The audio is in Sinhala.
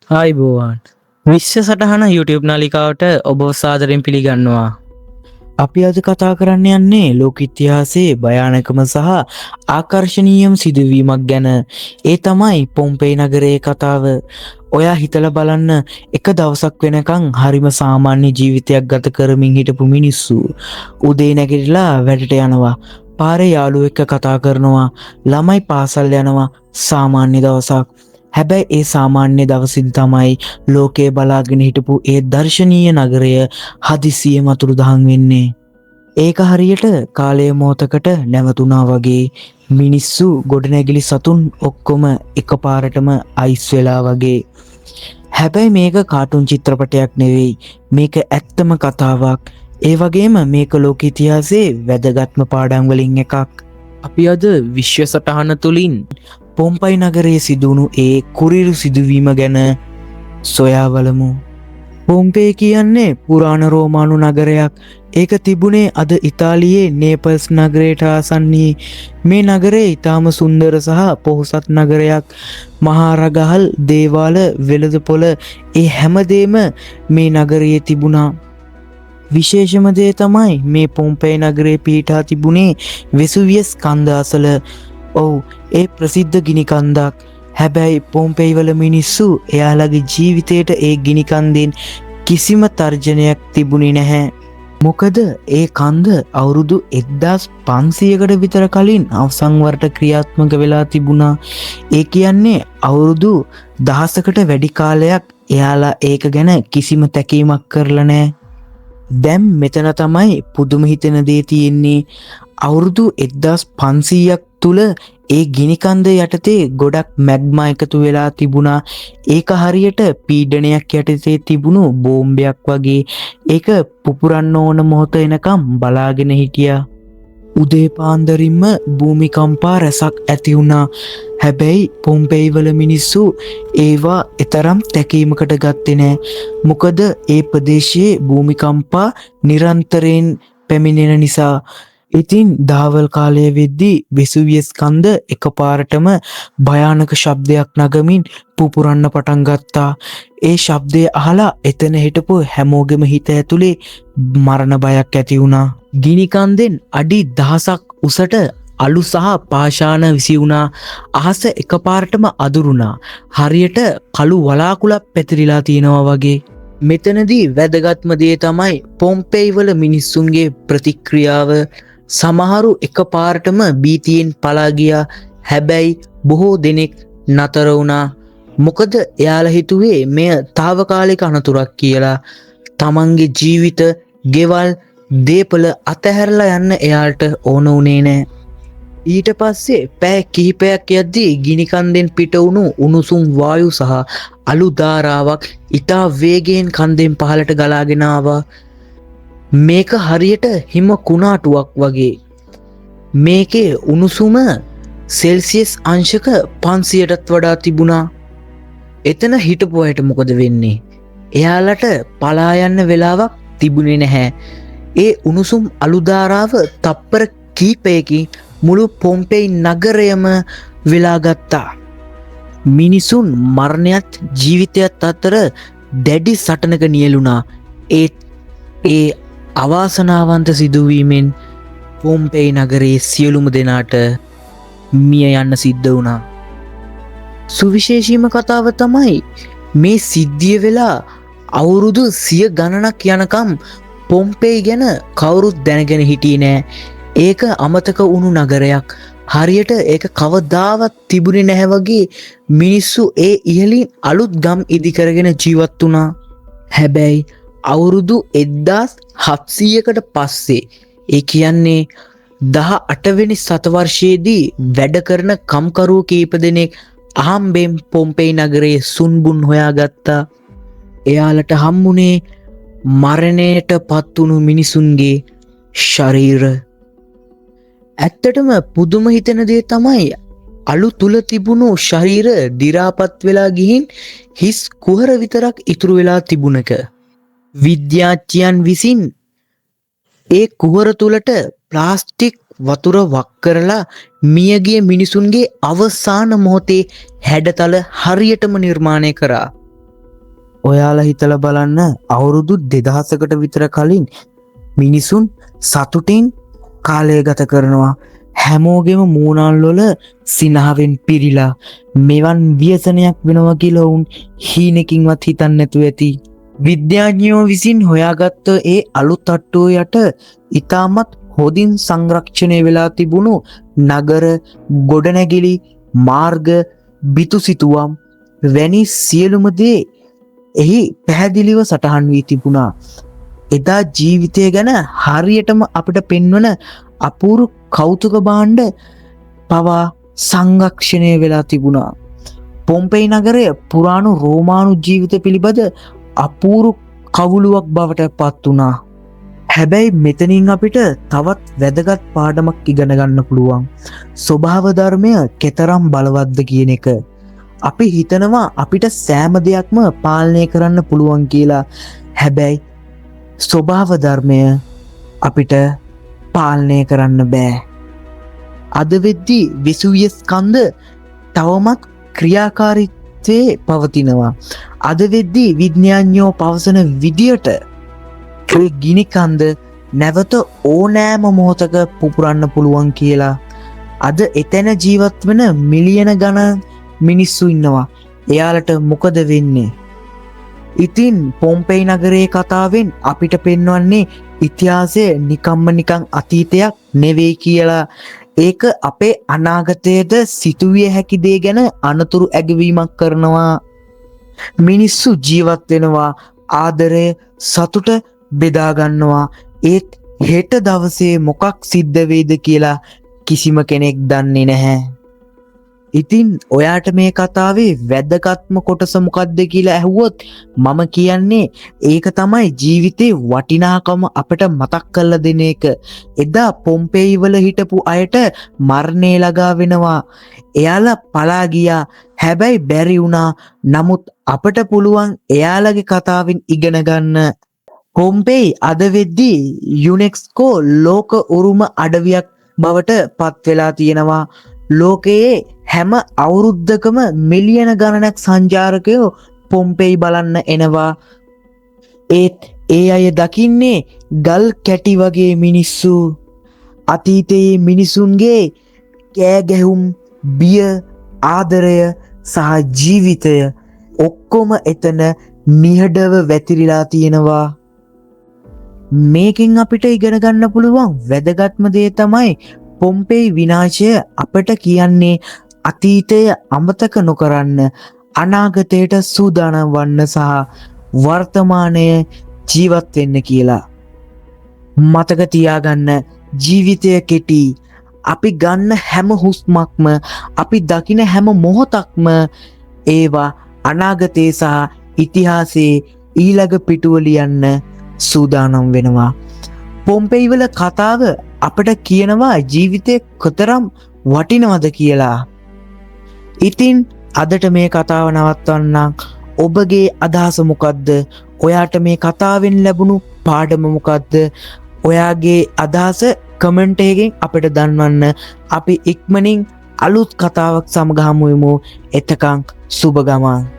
ආයිබෝවන් විශ්ව සටහන YouTube නාලිකාවට ඔබ සාදරයෙන් පිළිගන්නවා. අපි අද කතා කරන්න යන්නේ ලෝක ඉතිහාසයේ භයානකම සහ ආකර්ශනීයම සිදුවීමක් ගැන. ඒ තමයි පොම්පෙයි නගරයේ කතාව. ඔයා හිතලා බලන්න, එක දවසක් වෙනකන් හරිම සාමාන්‍ය ජීවිතයක් ගත කරමින් හිටපු මිනිස්සු උදේ නැගිටලා වැඩට යනවා, පාරේ යාළුවෝ එක්ක කතා කරනවා, ළමයි පාසල් යනවා. සාමාන්‍ය දවසක්. හැබැයි ඒ සාමාන්‍ය දවසින් තමයි ලෝකයේ බලාගෙන හිටපු ඒ දර්ශනීය නගරය හදිසියෙ අතුරුදහන් වෙන්නේ. ඒක හරියට කාලය මොහොතකට නැවතුණා වගේ. මිනිස්සු ගොඩනැගිලි සතුන් ඔක්කොම එකපාරටම අයිස් වෙලා වගේ. හැබැයි මේක කාටුන් චිත්‍රපටයක් නෙවෙයි. මේක ඇත්තම කතාවක්. ඒ වගේම මේක ලෝක ඉතිහාසයේ වැදගත්ම පාඩම් වලින් එකක්. අපි අද විශ්ව සටහන තුලින් පොම්පයි නගරයේ සිදුවුණු ඒ කුරිරු සිදුවීම ගැන සොයා බලමු. පොම්පෙයි කියන්නේ පුරාණ රෝමානු නගරයක්. ඒක තිබුණේ අද ඉතාලියේ නේපල්ස් නගරයට ආසන්නයේ. මේ නගරය ඉතාම සුන්දර සහ පොහොසත් නගරයක්. මහා රගහල්, දේවාල, වෙළඳපොළ, ඒ හැමදේම මේ නගරයේ තිබුණා. විශේෂම දේ තමයි මේ පොම්පෙයි නගරේ පිහිටා තිබුණේ වෙසුවියස් කන්ද අසල. ඔව්, ඒ ප්‍රසිද්ධ ගිනි කන්දක්. හැබැයි පොම්පෙයි වල මිනිස්සු එයාලගේ ජීවිතයට ඒ ගිනි කන්දෙන් කිසිම තර්ජනයක් තිබුණේ නැහැ. මොකද ඒ කන්ද අවුරුදු 1500කට විතර කලින් අවසන් වරට ක්‍රියාත්මක වෙලා තිබුණා. ඒ කියන්නේ අවුරුදු 1000කට වැඩි කාලයක් එයාලා ඒක ගැන කිසිම තැකීමක් කරලා නැහැ. දැන් මෙතන තමයි පුදුම හිතෙන දේ තියෙන්නේ. අවුරුදු 1500ක් තුල ඒ ගිනිකන්ද යටතේ ගොඩක් මැග්මා එකතු වෙලා තිබුණා. ඒක හරියට පීඩනයක් යටතේ තිබුණු බෝම්බයක් වගේ. ඒක පුපුරන්න ඕන මොහොත එනකම් බලාගෙන හිටියා. උදේ පාන්දරින්ම භූමිකම්පා රැසක් ඇති වුණා. හැබැයි පොම්පෙයි වල මිනිස්සු ඒවා එතරම් තැකීමකට ගත්තේ නෑ. මොකද ඒ ප්‍රදේශයේ භූමිකම්පා නිරන්තරයෙන් පැමිණෙන නිසා. ඉතින් දහවල් කාලය වෙද්දී වෙසුවියස් කන්ද එකපාරටම භයානක ශබ්දයක් නගමින් පුපුරන්න පටන් ගත්තා. ඒ ශබ්දය අහලා එතන හිටපු හැමෝගෙම හිත ඇතුලේ මරණ බයක් ඇති වුණා. ගිනි කන්දෙන් අඩි 1000ක් උසට අලු සහ පාෂාණ විසි වුණා. අහස එකපාරටම අදුරුණා. හරියට කළු වලාකුළක් පැතිරිලා තියෙනවා වගේ. මෙතනදී වැදගත්ම දේ තමයි පොම්පෙයි වල මිනිස්සුන්ගේ ප්‍රතික්‍රියාව. සමහරු එකපාරටම බීතියෙන් පලා ගියා. හැබැයි බොහෝ දෙනෙක් නතර වුණා. මොකද එයාලා හිතුවේ මෙය తాවකාලික අනතුරක් කියලා. තමන්ගේ ජීවිත, ගෙවල්, දේපල අතහැරලා යන්න එයාලට ඕන උනේ නැහැ. ඊට පස්සේ පැය කිහිපයක් යද්දී ගිනි කන්දෙන් පිට වුණු උණුසුම් වායු සහ අලු ධාරාවක් ඉතා වේගයෙන් කන්දෙන් පහළට ගලාගෙන ආවා. මේක හරියට හිම කුණාටුවක් වගේ. මේකේ උණුසුම සෙල්සියස් අංශක 500ටත් වඩා තිබුණා. එතන හිටපු අයට මොකද වෙන්නේ? එයාලට පලා යන්න වෙලාවක් තිබුණේ නැහැ. ඒ උණුසුම් අලු ධාරාව තප්පර කීපයකින් මුළු පොම්පෙයි නගරයම වෙලා ගත්තා. මිනිසුන් මරණයත් ජීවිතයත් අතර දැඩි සටනක නියැලුණා. ඒ අවාසනාවන්ත සිදුවීමෙන් පොම්පෙයි නගරයේ සියලුම දෙනාට මිය යන්න සිද්ධ වුණා. සුවිශේෂීම කතාව තමයි මේ සිද්ධිය වෙලා අවුරුදු 100 ගණනක් යනකම් පොම්පෙයි ගැන කවුරුත් දැනගෙන හිටියේ නෑ. ඒක අමතක වුණු නගරයක්. හරියට ඒක කවදාවත් තිබුණේ නැහැ වගේ මිනිස්සු ඒ ඉහළින් අලුත් ගම් ඉදි කරගෙන ජීවත් වුණා. හැබැයි අවුරුදු 1700කට පස්සේ, ඒ කියන්නේ 18 වෙනි සතවර්ෂයේදී වැඩ කරන කම්කරුවෝ කීප දෙනෙක් අහම්බෙන් පොම්පෙයි නගරයේ සුන්බුන් හොයාගත්තා. එයාලට හම්බුනේ මරණයට පත්වුණු මිනිසුන්ගේ ශරීර. ඇත්තටම පුදුම හිතෙන දේ තමයි අලු තුල තිබුණු ශරීර දිරාපත් වෙලා ගිහින් හිස් කුහර විතරක් ඉතුරු වෙලා තිබුණක. විද්‍යාඥයන් විසින් ඒ කුහර තුලට ප්ලාස්ටික් වතුර වක් කරලා මියගිය මිනිසුන්ගේ අවසාන මොහොතේ හැඩතල හරියටම නිර්මාණය කරා. ඔයාලා හිතලා බලන්න අවුරුදු 2000කට විතර කලින් මිනිසුන් සතුටින් කාලය ගත කරනවා. හැමෝගෙම මූණල් වල සිනහවෙන් පිරීලා මෙවන් ව්‍යසනයක් වෙනවා කියලා වුන් හීනකින්වත් හිතන්නේ නැතුව ඇති. විද්‍යාඥයෝ විසින් හොයාගත්ත ඒ අලුත් තට්ටුව යට ඉතාමත් හොඳින් සංරක්ෂණය වෙලා තිබුණු නගර, ගොඩනැගිලි, මාර්ග, බිතුසිතුවම් වැනි සියලුම දේ එහි පැහැදිලිව සටහන් වී තිබුණා. එදා ජීවිතය ගැන හරියටම අපිට පෙන්වන අපූර්ව කෞතුක භාණ්ඩ පවා සංරක්ෂණය වෙලා තිබුණා. පොම්පෙයි නගරය පුරාණු රෝමානු ජීවිත පිළිබඳ අපූර්ව කවුලුවක් බවට පත් වුණා. හැබැයි මෙතනින් අපිට තවත් වැදගත් පාඩමක් ඉගෙන ගන්න පුළුවන්. ස්වභාව ධර්මය කෙතරම් බලවත්ද කියන එක. අපි හිතනවා අපිට සෑම දෙයක්ම පාලනය කරන්න පුළුවන් කියලා. හැබැයි ස්වභාව ධර්මය අපිට පාලනය කරන්න බෑ. අද වෙද්දී විසුවිය ස්කන්ධ තවමත් ක්‍රියාකාරීත්වයේ පවතිනවා. අද වෙද්දී විද්‍යාඥයෝ පවසන විදියට ගිනි කන්ද නැවත ඕනෑම මොහොතක පුපුරන්න පුළුවන් කියලා. අද එතැන ජීවත් වෙන මිලියන ගණන් මිනිස්සු ඉන්නවා. එයාලට මොකද වෙන්නේ? ඉතින් පොම්පෙයි නගරයේ කතාවෙන් අපිට පෙන්වන්නේ ඉතිහාසය නිකම්ම නිකං අතීතයක් නෙවෙයි කියලා. ඒක අපේ අනාගතයේද සිදුවිය හැකි දේ ගැන අනතුරු ඇගවීමක් කරනවා. මිනිස්සු ජීවත් වෙනවා, ආදරය, සතුට බෙදා ගන්නවා. ඒත් හෙට දවසේ මොකක් සිද්ධ වෙයිද කියලා කිසිම කෙනෙක් දන්නේ නැහැ. ඉතින් ඔයාට මේ කතාවේ වැදගත්ම කොටස මොකක්ද කියලා ඇහුවොත් මම කියන්නේ ඒක තමයි ජීවිතේ වටිනාකම අපට මතක් කරලා දෙන එක. එදා පොම්පෙයි වල හිටපු අයට මරණය ළඟා වෙනවා. එයාලා පලා ගියා. හැබැයි බැරි වුණා. නමුත් අපට පුළුවන් එයාලගේ කතාවෙන් ඉගෙන ගන්න. පොම්පෙයි අද වෙද්දී යුනෙස්කෝ ලෝක උරුම අඩවියක් බවට පත් වෙලා තියෙනවා. ලෝකයේ හැම අවුරුද්දකම මිලියන ගණනක් සංචාරකයෝ පොම්පෙයි බලන්න එනවා. ඒත් ඒ අය දකින්නේ ගල් කැටි වගේ මිනිස්සු. අතීතයේ මිනිසුන්ගේ කෑ ගැහුම්, බිය, ආදරය සහ ජීවිතය ඔක්කොම එතන නිහඬව වැතිරිලා තියෙනවා. මේකෙන් අපිට ඉගෙන ගන්න පුළුවන් වැදගත්ම දේ තමයි පොම්පෙයි විනාශය අපට කියන්නේ අතීතය අමතක නොකරන්න, අනාගතයට සූදානම් වන්න සහ වර්තමානය ජීවත් වෙන්න කියලා. මතක තියාගන්න, ජීවිතය කෙටි. අපි ගන්න හැම හුස්මක්ම, අපි දකින හැම මොහොතක්ම ඒවා අනාගතයේ සහ ඉතිහාසයේ ඊළඟ පිටුව ලියන්න සූදානම් වෙනවා. පොම්පෙයි වල කතාව අපට කියනවා ජීවිතේ කොතරම් වටිනවද කියලා. ඉතින් අදට මේ කතාව නවත්වන්නම්. ඔබගේ අදහස මොකද්ද? ඔයාට මේ කතාවෙන් ලැබුණු පාඩම මොකද්ද? ඔයාගේ අදහස කමෙන්ට් එකකින් අපිට දන්වන්න. අපි ඉක්මනින් අලුත් කතාවක් සමග හමු වෙමු. එතකන් සුබ ගමන්.